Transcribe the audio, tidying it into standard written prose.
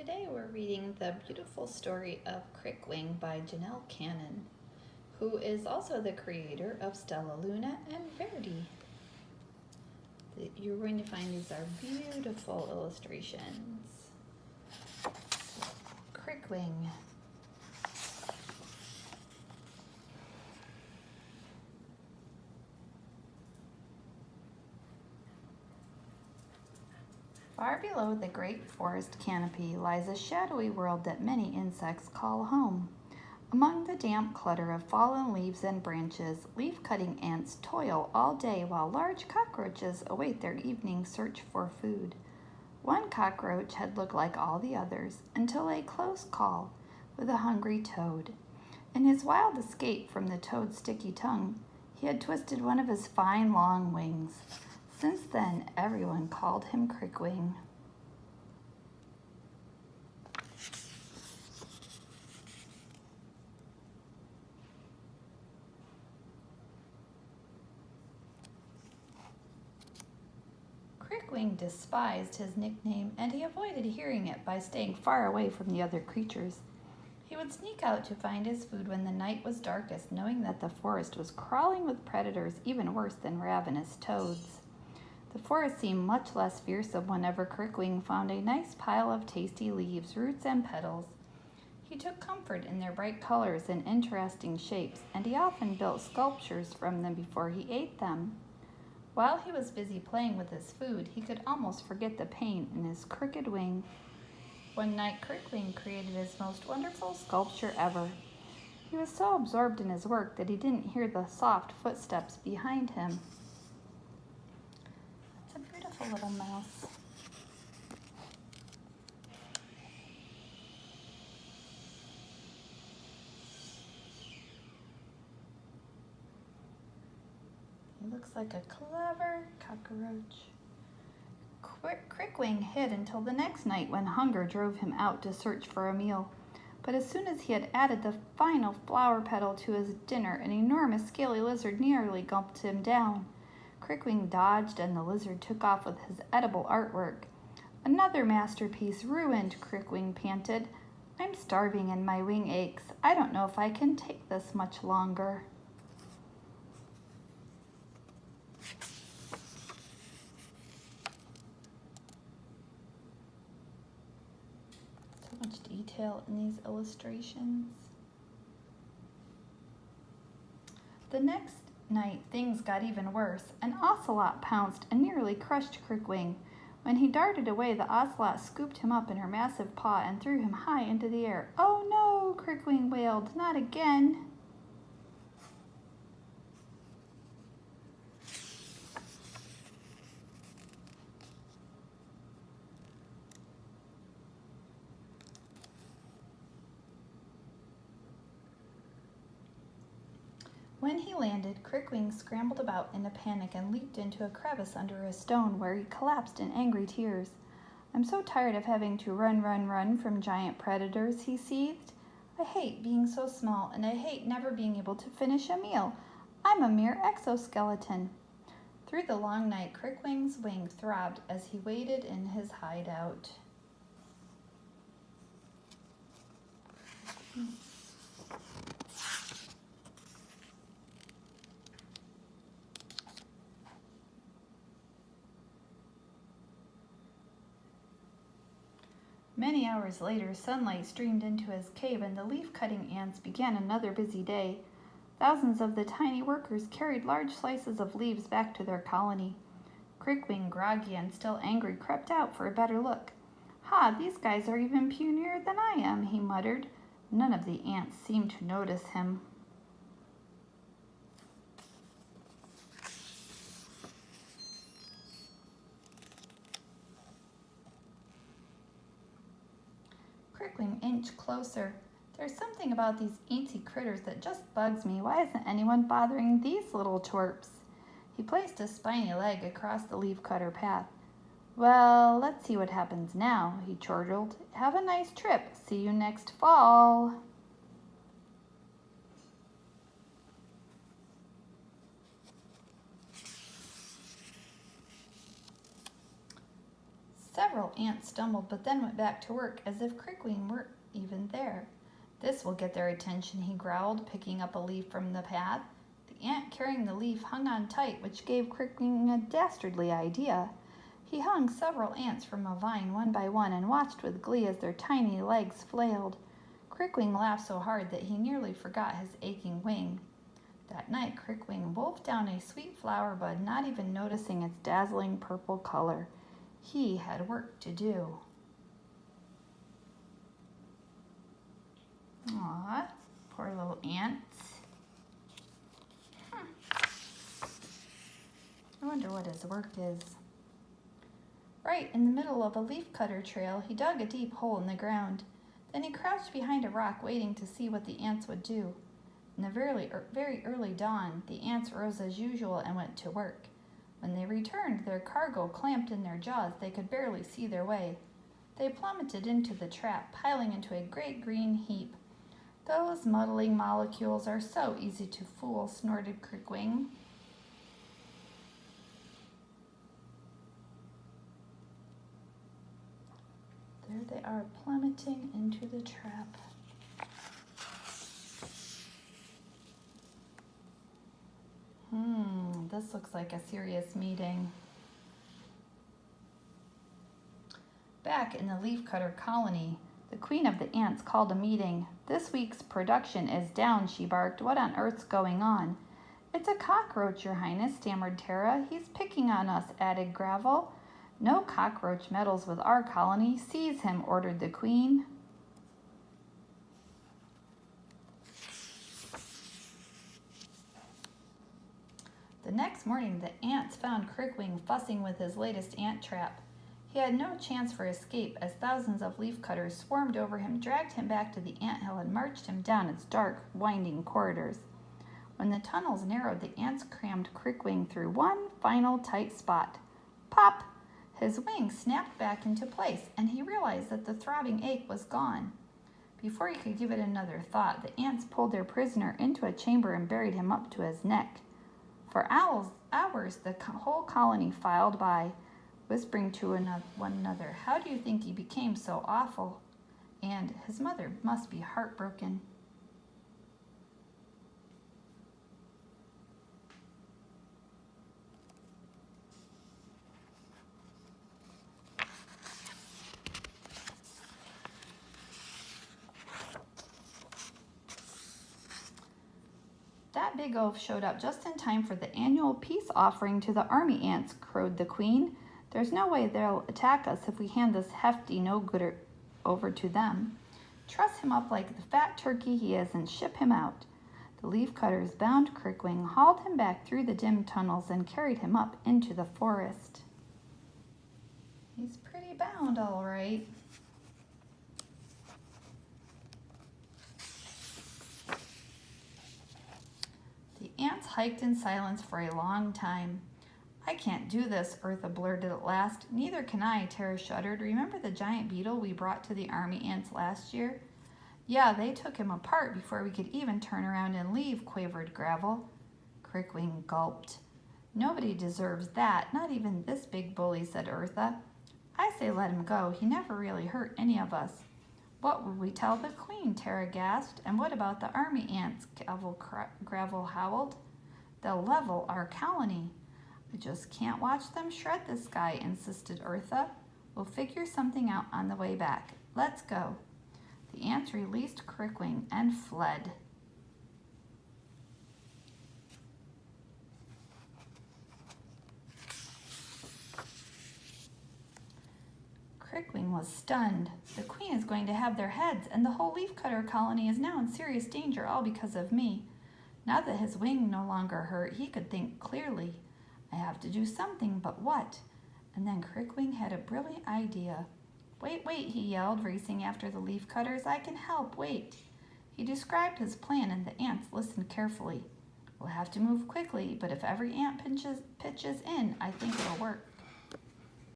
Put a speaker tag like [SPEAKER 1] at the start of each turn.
[SPEAKER 1] Today we're reading The Beautiful Story of Crickwing by Janelle Cannon, who is also the creator of Stella Luna and Verdi. You're going to find these are beautiful illustrations. Crickwing. Far below the great forest canopy lies a shadowy world that many insects call home. Among the damp clutter of fallen leaves and branches, leaf-cutting ants toil all day while large cockroaches await their evening search for food. One cockroach had looked like all the others until a close call with a hungry toad. In his wild escape from the toad's sticky tongue, he had twisted one of his fine long wings. Since then, everyone called him Crickwing. Crickwing despised his nickname, and he avoided hearing it by staying far away from the other creatures. He would sneak out to find his food when the night was darkest, knowing that the forest was crawling with predators even worse than ravenous toads. The forest seemed much less fearsome whenever Crickwing found a nice pile of tasty leaves, roots, and petals. He took comfort in their bright colors and interesting shapes, and he often built sculptures from them before he ate them. While he was busy playing with his food, he could almost forget the pain in his crooked wing. One night, Crickwing created his most wonderful sculpture ever. He was so absorbed in his work that he didn't hear the soft footsteps behind him. It's a beautiful little mouse. He looks like a clever cockroach. Crickwing hid until the next night when hunger drove him out to search for a meal. But as soon as he had added the final flower petal to his dinner, an enormous scaly lizard nearly gulped him down. Crickwing dodged, and the lizard took off with his edible artwork. Another masterpiece ruined, Crickwing panted. I'm starving and my wing aches. I don't know if I can take this much longer. So much detail in these illustrations. The next night, things got even worse. An ocelot pounced and nearly crushed Crickwing. When he darted away, the ocelot scooped him up in her massive paw and threw him high into the air. "Oh no!" Crickwing wailed. "Not again!" When he landed, Crickwing scrambled about in a panic and leaped into a crevice under a stone where he collapsed in angry tears. "I'm so tired of having to run from giant predators," he seethed. "I hate being so small, and I hate never being able to finish a meal. I'm a mere exoskeleton." Through the long night, Crickwing's wing throbbed as he waited in his hideout. Many hours later, sunlight streamed into his cave and the leaf-cutting ants began another busy day. Thousands of the tiny workers carried large slices of leaves back to their colony. Crickwing, groggy and still angry, crept out for a better look. "Ha, these guys are even punier than I am," he muttered. None of the ants seemed to notice him. Crickwing inched closer. "There's something about these antsy critters that just bugs me. Why isn't anyone bothering these little twerps?" He placed a spiny leg across the leafcutter path. "Well, let's see what happens now," he chortled. "Have a nice trip. See you next fall." Several ants stumbled but then went back to work as if Crickwing weren't even there. This will get their attention, he growled, picking up a leaf from the path. The ant carrying the leaf hung on tight, which gave Crickwing a dastardly idea. He hung several ants from a vine one by one and watched with glee as their tiny legs flailed. Crickwing laughed so hard that he nearly forgot his aching wing. That night, Crickwing wolfed down a sweet flower bud, not even noticing its dazzling purple color. He had work to do. Aw, poor little ants. I wonder what his work is. Right in the middle of a leafcutter trail, he dug a deep hole in the ground. Then he crouched behind a rock, waiting to see what the ants would do. In the very early dawn, the ants rose as usual and went to work. When they returned, their cargo clamped in their jaws, they could barely see their way. They plummeted into the trap, piling into a great green heap. Those muddling molecules are so easy to fool, snorted Crickwing. There they are, plummeting into the trap. This looks like a serious meeting. Back in the leafcutter colony, the queen of the ants called a meeting. This week's production is down, she barked. What on earth's going on? It's a cockroach, your highness, stammered Tara. He's picking on us, added Gravel. No cockroach meddles with our colony. Seize him, ordered the queen. The next morning, the ants found Crickwing fussing with his latest ant trap. He had no chance for escape as thousands of leafcutters swarmed over him, dragged him back to the anthill, and marched him down its dark, winding corridors. When the tunnels narrowed, the ants crammed Crickwing through one final tight spot. Pop! His wing snapped back into place, and he realized that the throbbing ache was gone. Before he could give it another thought, the ants pulled their prisoner into a chamber and buried him up to his neck. For hours, the whole colony filed by, whispering to one another, "How do you think he became so awful?" And his mother must be heartbroken. That big oaf showed up just in time for the annual peace offering to the army ants, crowed the queen. There's no way they'll attack us if we hand this hefty no-gooder over to them. Truss him up like the fat turkey he is and ship him out. The leafcutters bound Crickwing, hauled him back through the dim tunnels, and carried him up into the forest. He's pretty bound, all right. The ants hiked in silence for a long time. "I can't do this," Eartha blurted at last. "Neither can I," Tara shuddered. "Remember the giant beetle we brought to the army ants last year?" "Yeah, they took him apart before we could even turn around and leave," quavered Gravel. Crickwing gulped. "Nobody deserves that, not even this big bully," said Eartha. "I say let him go. He never really hurt any of us." "What would we tell the queen?" Tara gasped. "And what about the army ants?" Gravel howled. "They'll level our colony." "I just can't watch them shred this guy," insisted Eartha. "We'll figure something out on the way back. Let's go." The ants released Crickwing and fled. Crickwing was stunned. The queen is going to have their heads, and the whole leafcutter colony is now in serious danger, all because of me. Now that his wing no longer hurt, he could think clearly. I have to do something, but what? And then Crickwing had a brilliant idea. "Wait, wait," he yelled, racing after the leafcutters. "I can help, wait." He described his plan, and the ants listened carefully. "We'll have to move quickly, but if every ant pitches in, I think it'll work."